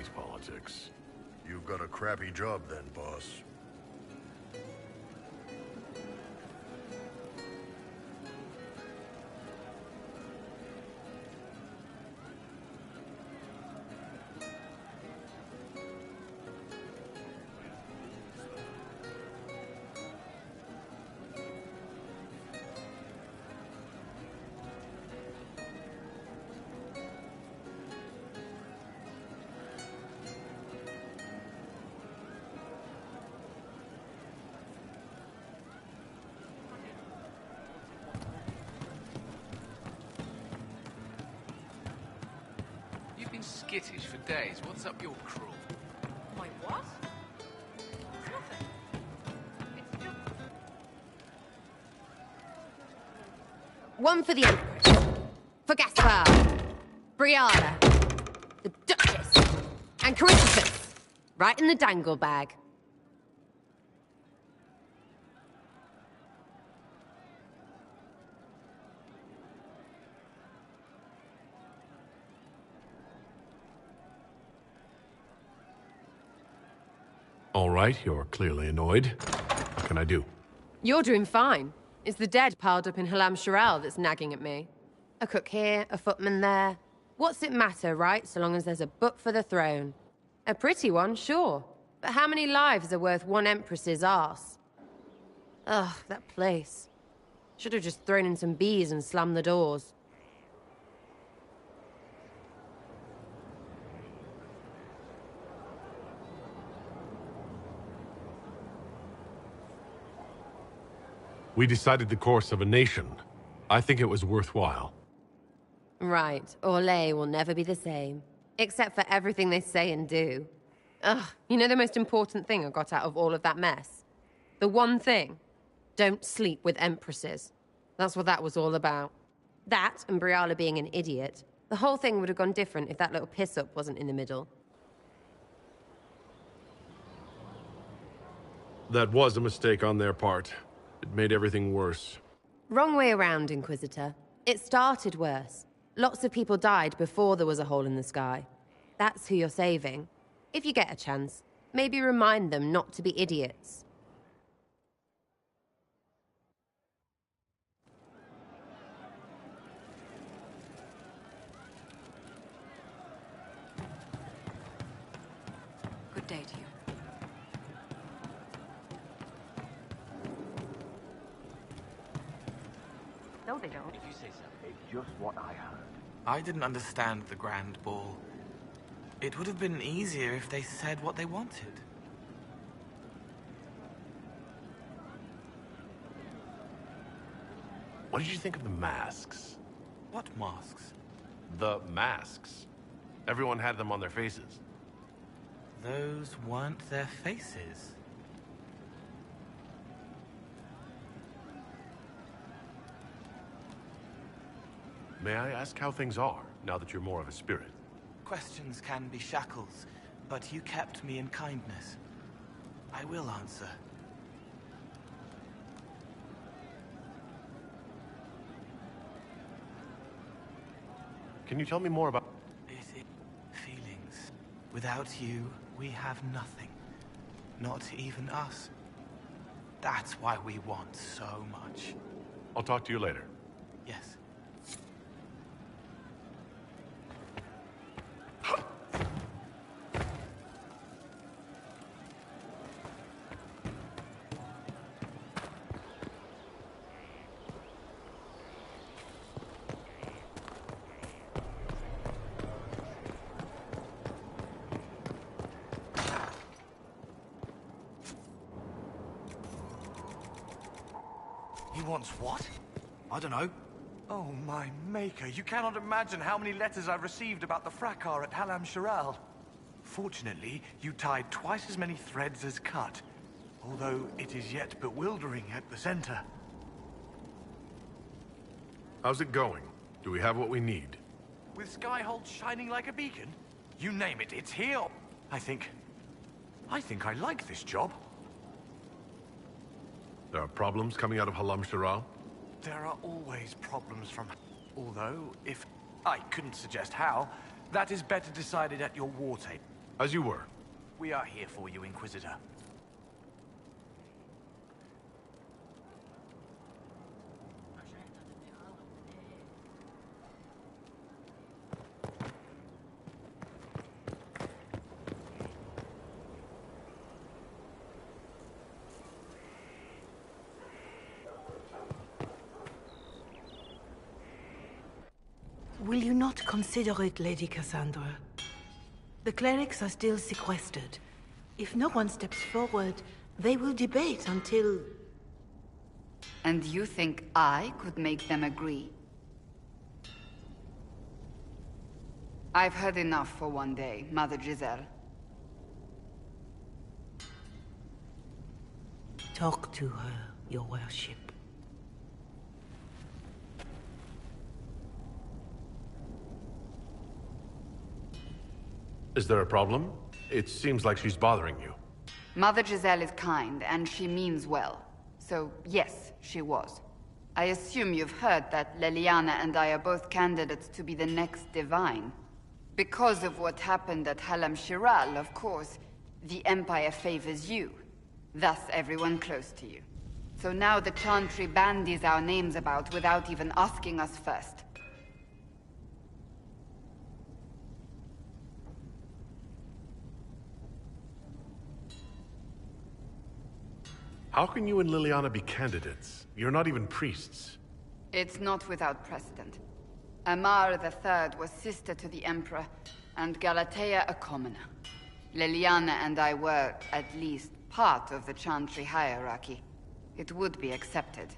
these politics. You've got a crappy job then, boss. You've been skittish for days. What's up your craw? My what? It's nothing. It's just... One for the Empress. For Gaspar. Brianna. The Duchess. And Christopher. Right in the dangle bag. All right, you're clearly annoyed. What can I do? You're doing fine. It's the dead piled up in Halam Sharal that's nagging at me. A cook here, a footman there. What's it matter, right, so long as there's a butt for the throne? A pretty one, sure. But how many lives are worth one empress's arse? Ugh, that place. Should have just thrown in some bees and slammed the doors. We decided the course of a nation. I think it was worthwhile. Right, Orlais will never be the same. Except for everything they say and do. Ugh, you know the most important thing I got out of all of that mess? The one thing. Don't sleep with empresses. That's what that was all about. That, and Briala being an idiot. The whole thing would have gone different if that little piss-up wasn't in the middle. That was a mistake on their part. It made everything worse. Wrong way around, Inquisitor. It started worse. Lots of people died before there was a hole in the sky. That's who you're saving. If you get a chance, maybe remind them not to be idiots. Good day to you. No, they don't. If you say so. It's just what I heard. I didn't understand the Grand Ball. It would have been easier if they said what they wanted. What did you think of the masks? What masks? The masks. Everyone had them on their faces. Those weren't their faces. May I ask how things are, now that you're more of a spirit? Questions can be shackles, but you kept me in kindness. I will answer. Can you tell me more about... It is feelings. Without you, we have nothing. Not even us. That's why we want so much. I'll talk to you later. Yes. He wants what? I don't know. Oh, my maker, you cannot imagine how many letters I've received about the fracas at Halam Sharal. Fortunately, you tied twice as many threads as cut, although it is yet bewildering at the center. How's it going? Do we have what we need? With Skyhold shining like a beacon? You name it, it's here. I think I like this job. There are problems coming out of Halam Sharal? There are always problems from... Although, if I couldn't suggest how, that is better decided at your war table. As you were. We are here for you, Inquisitor. Will you not consider it, Lady Cassandra? The clerics are still sequestered. If no one steps forward, they will debate until... And you think I could make them agree? I've heard enough for one day, Mother Giselle. Talk to her, your worship. Is there a problem? It seems like she's bothering you. Mother Giselle is kind, and she means well. So, yes, she was. I assume you've heard that Leliana and I are both candidates to be the next Divine. Because of what happened at Halam Shiral, of course, the Empire favors you. Thus, everyone close to you. So now the Chantry bandies our names about without even asking us first. How can you and Liliana be candidates? You're not even priests. It's not without precedent. Amar III was sister to the Emperor, and Galatea a commoner. Liliana and I were, at least, part of the Chantry hierarchy. It would be accepted.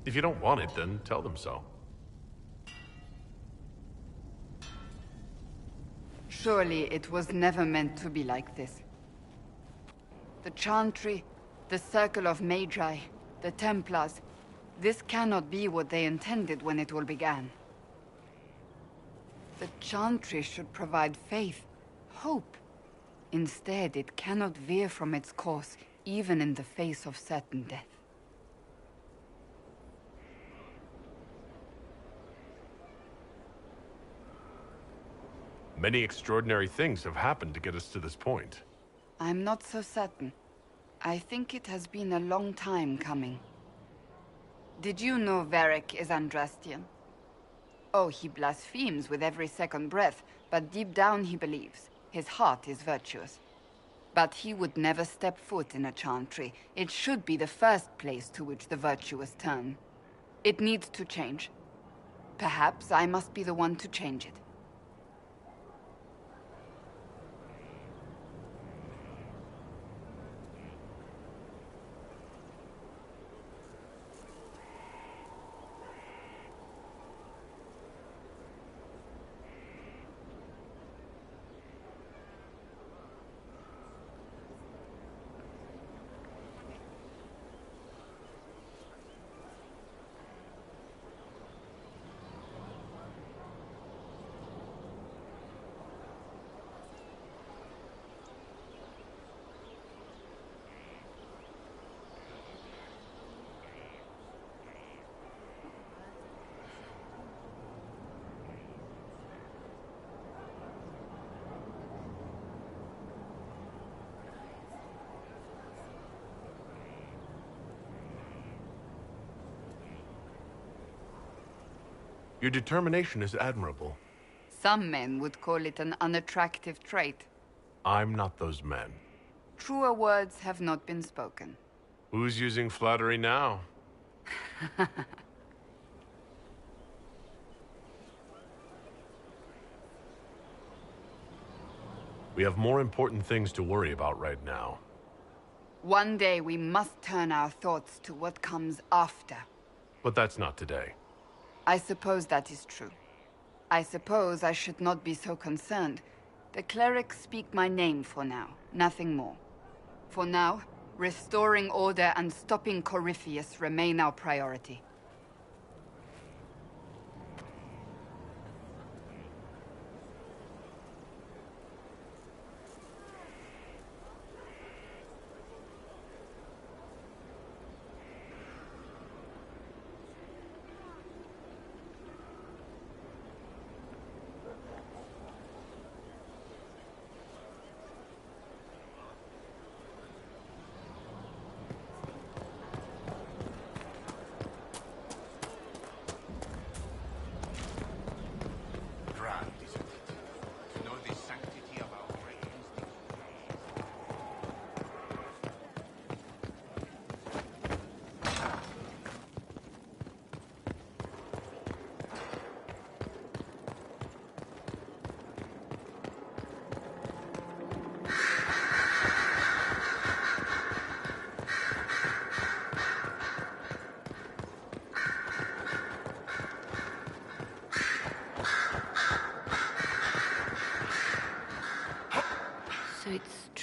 If you don't want it, then tell them so. Surely it was never meant to be like this. The Chantry, the Circle of Magi, the Templars, this cannot be what they intended when it all began. The Chantry should provide faith, hope. Instead, it cannot veer from its course, even in the face of certain death. Many extraordinary things have happened to get us to this point. I'm not so certain. I think it has been a long time coming. Did you know Varric is Andrastian? Oh, he blasphemes with every second breath, but deep down he believes. His heart is virtuous. But he would never step foot in a Chantry. It should be the first place to which the virtuous turn. It needs to change. Perhaps I must be the one to change it. Your determination is admirable. Some men would call it an unattractive trait. I'm not those men. Truer words have not been spoken. Who's using flattery now? We have more important things to worry about right now. One day we must turn our thoughts to what comes after. But that's not today. I suppose that is true. I suppose I should not be so concerned. The clerics speak my name for now, nothing more. For now, restoring order and stopping Corypheus remain our priority.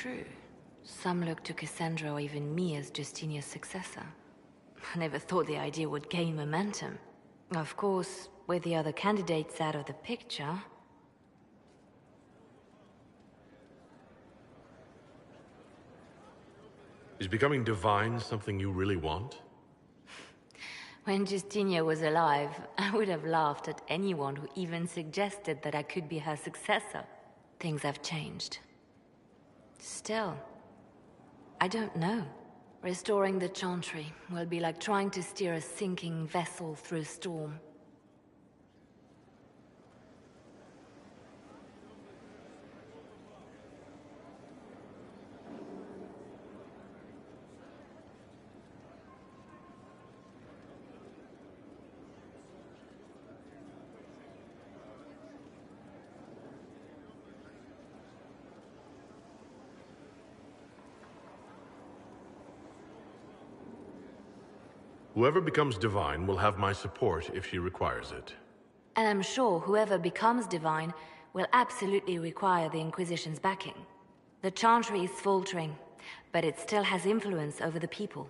true. Some look to Cassandra or even me as Justinia's successor. I never thought the idea would gain momentum. Of course, with the other candidates out of the picture... Is becoming divine something you really want? When Justinia was alive, I would have laughed at anyone who even suggested that I could be her successor. Things have changed. Still, I don't know. Restoring the Chantry will be like trying to steer a sinking vessel through a storm. Whoever becomes divine will have my support if she requires it. And I'm sure whoever becomes divine will absolutely require the Inquisition's backing. The Chantry is faltering, but it still has influence over the people.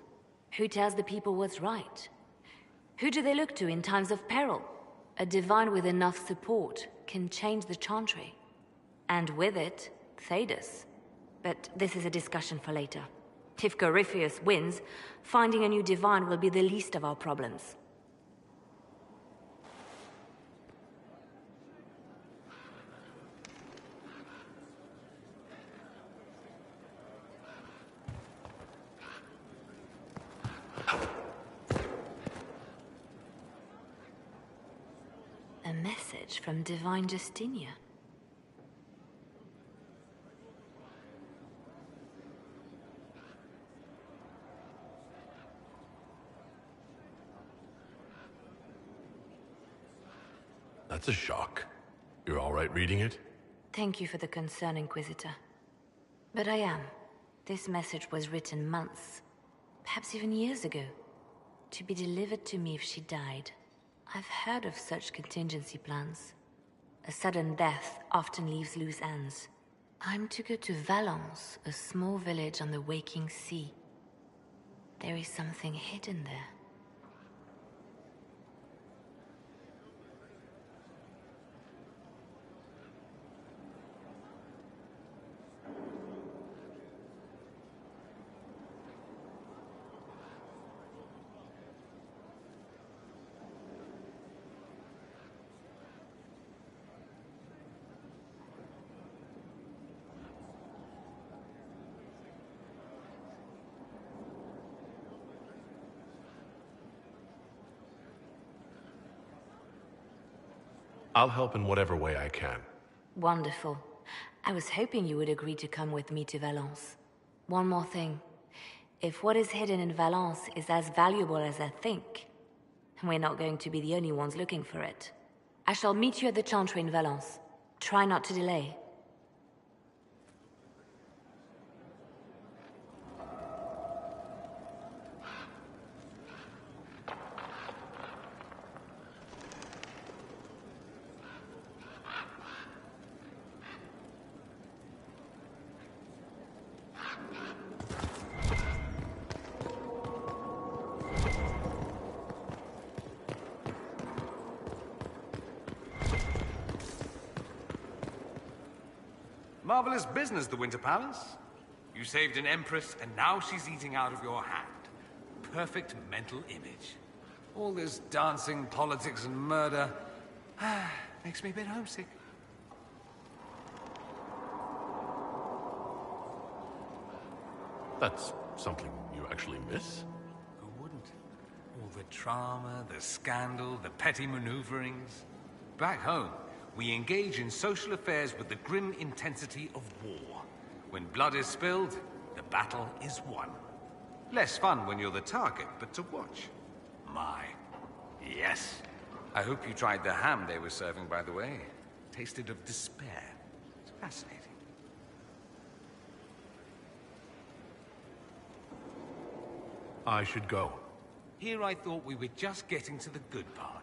Who tells the people what's right? Who do they look to in times of peril? A divine with enough support can change the Chantry. And with it, Thedas. But this is a discussion for later. If Corypheus wins, finding a new divine will be the least of our problems. A message from Divine Justinia. That's a shock. You're all right reading it? Thank you for the concern, Inquisitor. But I am. This message was written months, perhaps even years ago, to be delivered to me if she died. I've heard of such contingency plans. A sudden death often leaves loose ends. I'm to go to Valence, a small village on the waking sea. There is something hidden there. I'll help in whatever way I can. Wonderful. I was hoping you would agree to come with me to Valence. One more thing. If what is hidden in Valence is as valuable as I think, we're not going to be the only ones looking for it. I shall meet you at the Chantry in Valence. Try not to delay. Marvelous business, the Winter Palace. You saved an empress, and now she's eating out of your hand. Perfect mental image. All this dancing, politics, and murder... makes me a bit homesick. That's something you actually miss? Who wouldn't? All the drama, the scandal, the petty maneuverings. Back home, we engage in social affairs with the grim intensity of war. When blood is spilled, the battle is won. Less fun when you're the target, but to watch. My, yes. I hope you tried the ham they were serving, by the way. Tasted of despair. It's fascinating. I should go. Here I thought we were just getting to the good part.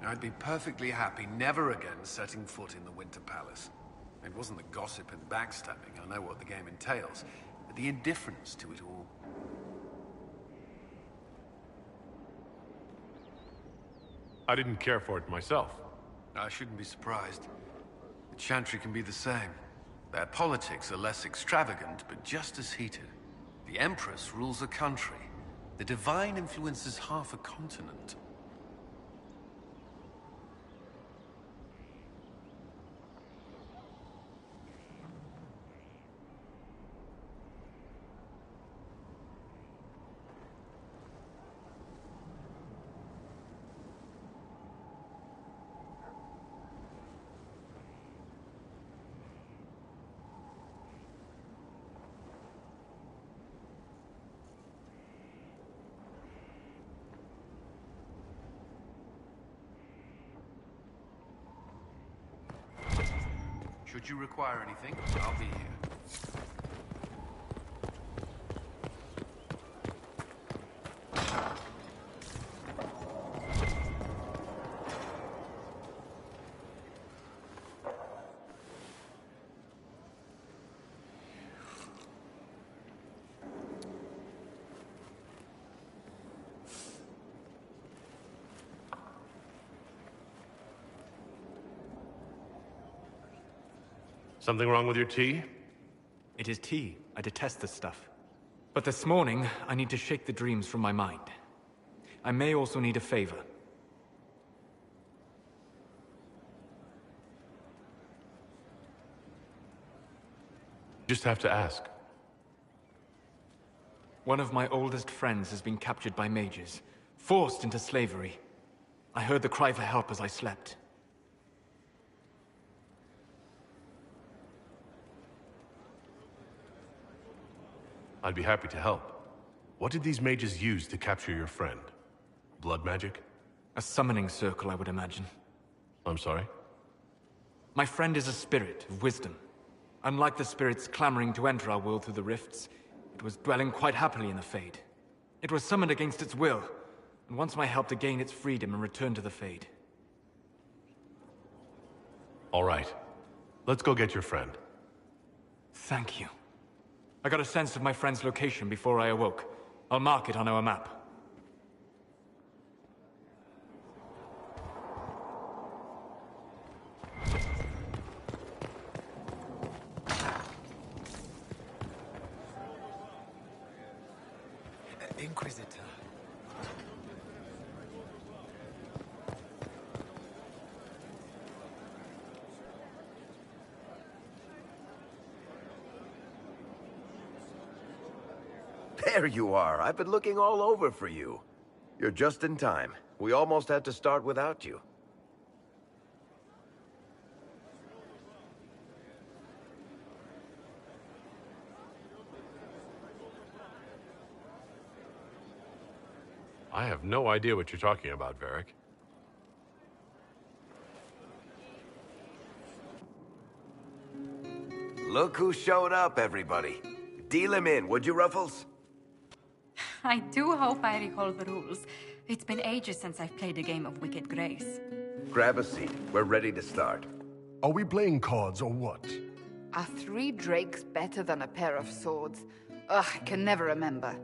I'd be perfectly happy never again setting foot in the Winter Palace. It wasn't the gossip and backstabbing, I know what the game entails, but the indifference to it all. I didn't care for it myself. I shouldn't be surprised. The Chantry can be the same. Their politics are less extravagant, but just as heated. The Empress rules a country. The Divine influences half a continent. Should you require anything, I'll be here. Something wrong with your tea? It is tea. I detest this stuff. But this morning, I need to shake the dreams from my mind. I may also need a favor. Just have to ask. One of my oldest friends has been captured by mages, forced into slavery. I heard the cry for help as I slept. I'd be happy to help. What did these mages use to capture your friend? Blood magic? A summoning circle, I would imagine. I'm sorry? My friend is a spirit of wisdom. Unlike the spirits clamoring to enter our world through the rifts, it was dwelling quite happily in the Fade. It was summoned against its will, and wants my help to gain its freedom and return to the Fade. All right. Let's go get your friend. Thank you. I got a sense of my friend's location before I awoke. I'll mark it on our map. Inquisitor. There you are. I've been looking all over for you. You're just in time. We almost had to start without you. I have no idea what you're talking about, Varric. Look who showed up, everybody. Deal him in, would you, Ruffles? I do hope I recall the rules. It's been ages since I've played a game of Wicked Grace. Grab a seat. We're ready to start. Are we playing cards or what? Are 3 drakes better than a pair of swords? Ugh, I can never remember.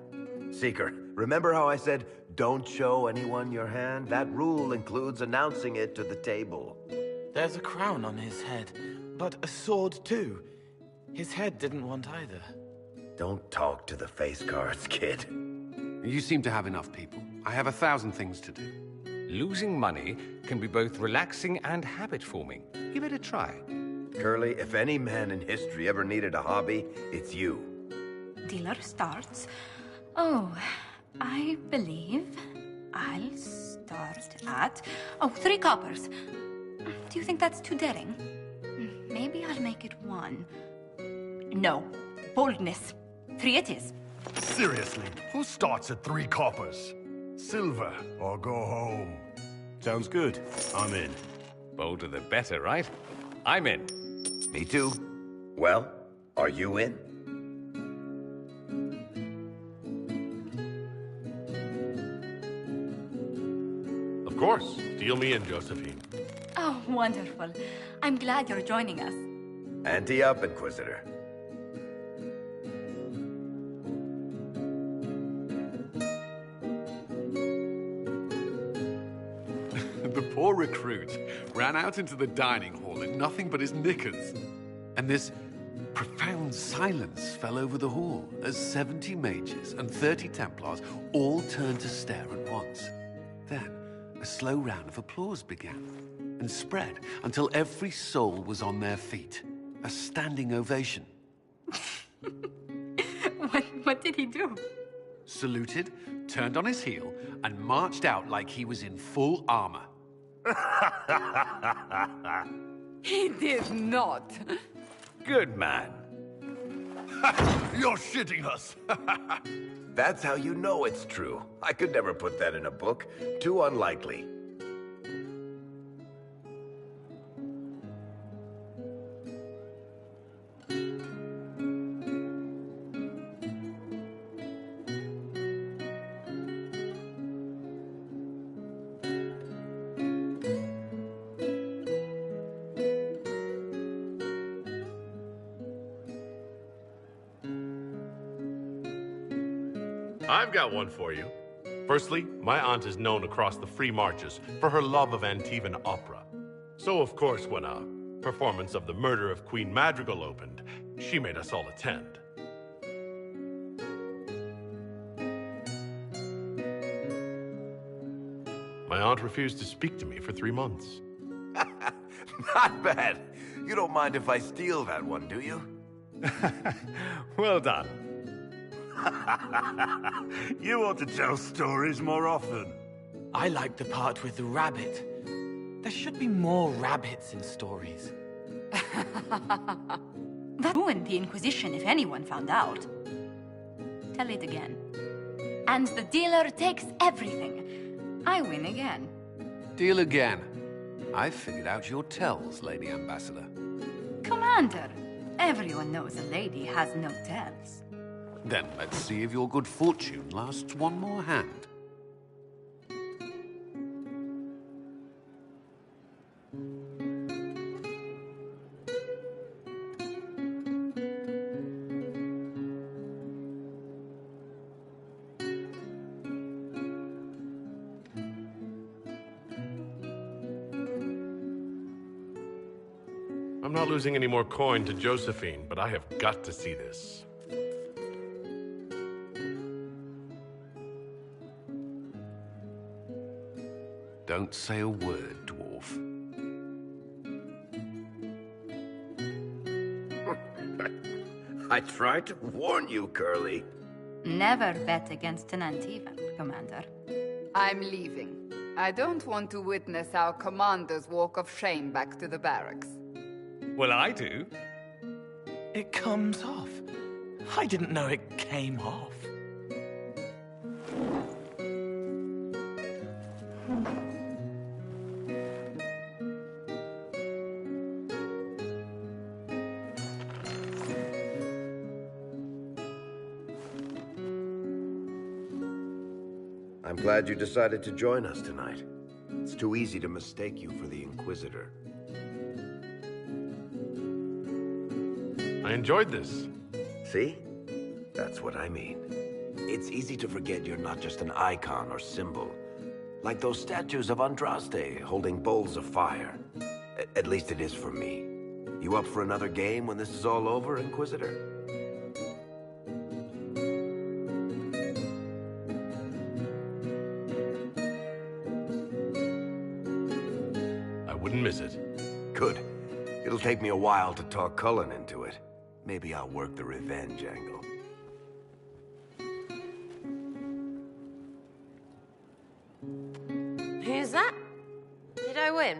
Seeker, remember how I said, don't show anyone your hand? That rule includes announcing it to the table. There's a crown on his head, but a sword too. His head didn't want either. Don't talk to the face cards, kid. You seem to have enough people. I have 1,000 things to do. Losing money can be both relaxing and habit-forming. Give it a try. Curly, if any man in history ever needed a hobby, it's you. Dealer starts. Oh, I believe I'll start at... Oh, 3 coppers. Do you think that's too daring? Maybe I'll make it 1. No. Boldness. 3 it is. Seriously, who starts at 3 coppers? Silver or go home. Sounds good. I'm in. Bolder the better, right? I'm in. Me too. Well, are you in? Of course. course. Deal me in, Josephine. Oh, wonderful. I'm glad you're joining us. Ante up, Inquisitor. The poor recruit ran out into the dining hall in nothing but his knickers. And this profound silence fell over the hall as 70 mages and 30 Templars all turned to stare at once. Then, a slow round of applause began and spread until every soul was on their feet. A standing ovation. What did he do? Saluted, turned on his heel, and marched out like he was in full armor. He did not. Good man. You're shitting us. That's how you know it's true. I could never put that in a book. Too unlikely. I've got one for you. Firstly, my aunt is known across the free marches for her love of Antivan opera. So, of course, when a performance of The Murder of Queen Madrigal opened, she made us all attend. My aunt refused to speak to me for 3 months. Not bad. You don't mind if I steal that one, do you? Well done. You ought to tell stories more often. I like the part with the rabbit. There should be more rabbits in stories. That ruined the Inquisition if anyone found out. Tell it again. And the dealer takes everything. I win again. Deal again. I figured out your tells, Lady Ambassador. Commander, everyone knows a lady has no tells. Then let's see if your good fortune lasts one more hand. I'm not losing any more coin to Josephine, but I have got to see this. Don't say a word, dwarf. I tried to warn you, Curly. Never bet against an Antivan, Commander. I'm leaving. I don't want to witness our commander's walk of shame back to the barracks. Well, I do. It comes off. I didn't know it came off. I'm glad you decided to join us tonight. It's too easy to mistake you for the Inquisitor. I enjoyed this. See? That's what I mean. It's easy to forget you're not just an icon or symbol. Like those statues of Andraste holding bowls of fire. At least it is for me. You up for another game when this is all over, Inquisitor? I wouldn't miss it. Good. It'll take me a while to talk Cullen into it. Maybe I'll work the revenge angle. Who's that? Did I win?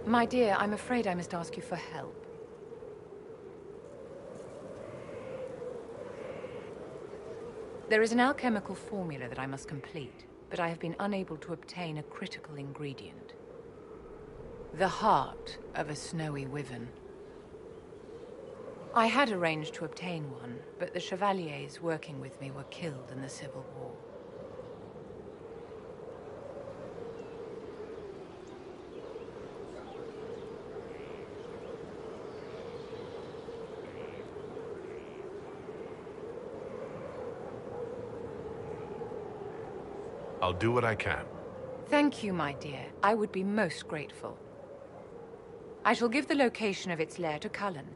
My dear, I'm afraid I must ask you for help. There is an alchemical formula that I must complete, but I have been unable to obtain a critical ingredient. The heart of a snowy wyvern. I had arranged to obtain one, but the chevaliers working with me were killed in the Civil War. I'll do what I can. Thank you, my dear. I would be most grateful. I shall give the location of its lair to Cullen.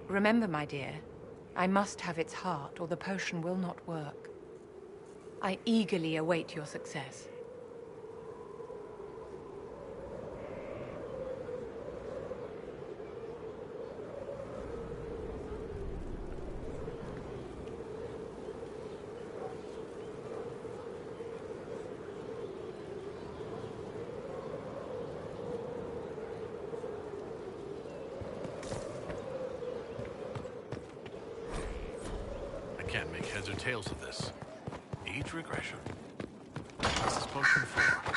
Remember, my dear, I must have its heart, or the potion will not work. I eagerly await your success. Can't make heads or tails of this. Age regression. What's this potion for?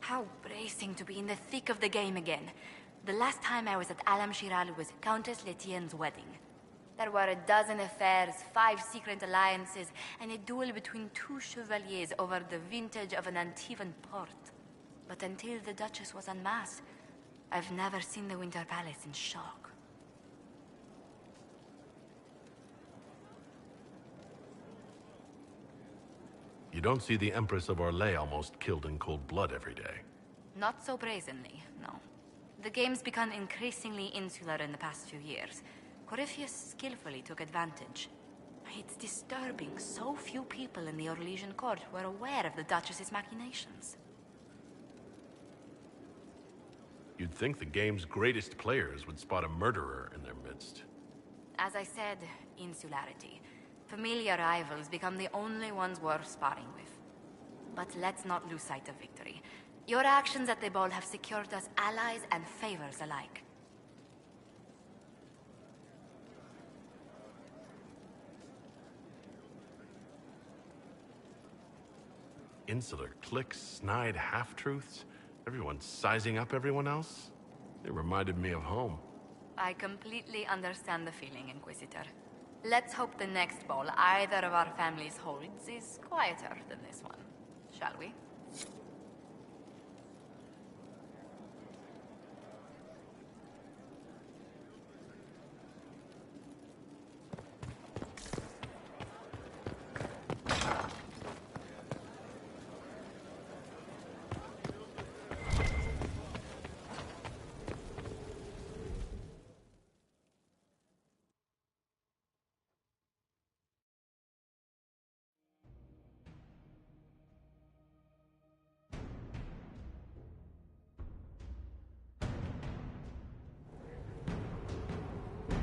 How bracing to be in the thick of the game again. The last time I was at Alam Shiral was Countess Letienne's wedding. There were a dozen affairs, 5 secret alliances, and a duel between 2 chevaliers over the vintage of an Antivan port. But until the Duchess was unmasked, I've never seen the Winter Palace in shock. You don't see the Empress of Orlais almost killed in cold blood every day. Not so brazenly, no. The game's become increasingly insular in the past few years. Corypheus skillfully took advantage. It's disturbing so few people in the Orlesian court were aware of the Duchess's machinations. You'd think the game's greatest players would spot a murderer in their midst. As I said, insularity. Familiar rivals become the only ones worth sparring with. But let's not lose sight of victory. Your actions at the ball have secured us allies and favors alike. Insular cliques, snide half-truths, everyone sizing up everyone else. It reminded me of home. I completely understand the feeling, Inquisitor. Let's hope the next ball either of our families holds is quieter than this one, shall we?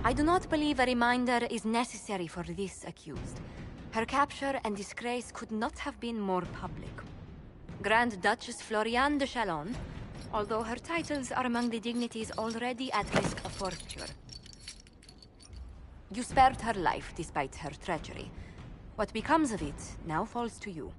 I do not believe a reminder is necessary for this accused. Her capture and disgrace could not have been more public. Grand Duchess Floriane de Chalon, although her titles are among the dignities already at risk of forfeiture. You spared her life despite her treachery. What becomes of it now falls to you.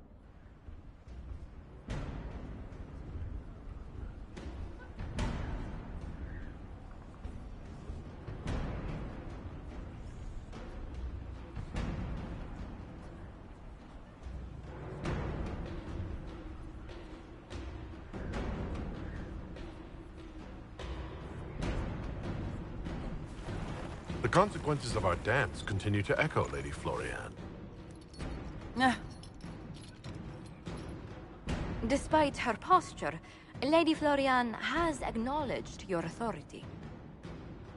The consequences of our dance continue to echo, Lady Floriane. Despite her posture, Lady Florian has acknowledged your authority.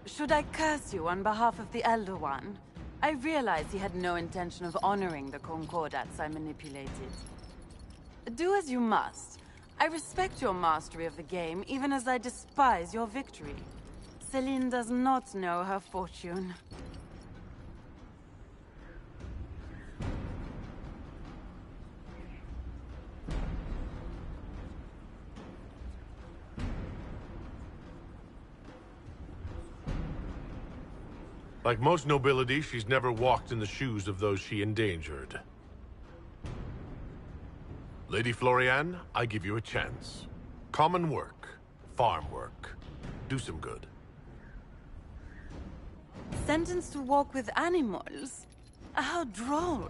Should I curse you on behalf of the Elder One? I realize he had no intention of honoring the concordats I manipulated. Do as you must. I respect your mastery of the game, even as I despise your victory. Celine does not know her fortune. Like most nobility, she's never walked in the shoes of those she endangered. Lady Florian, I give you a chance. Common work, farm work. Do some good. Sentenced to walk with animals? How droll.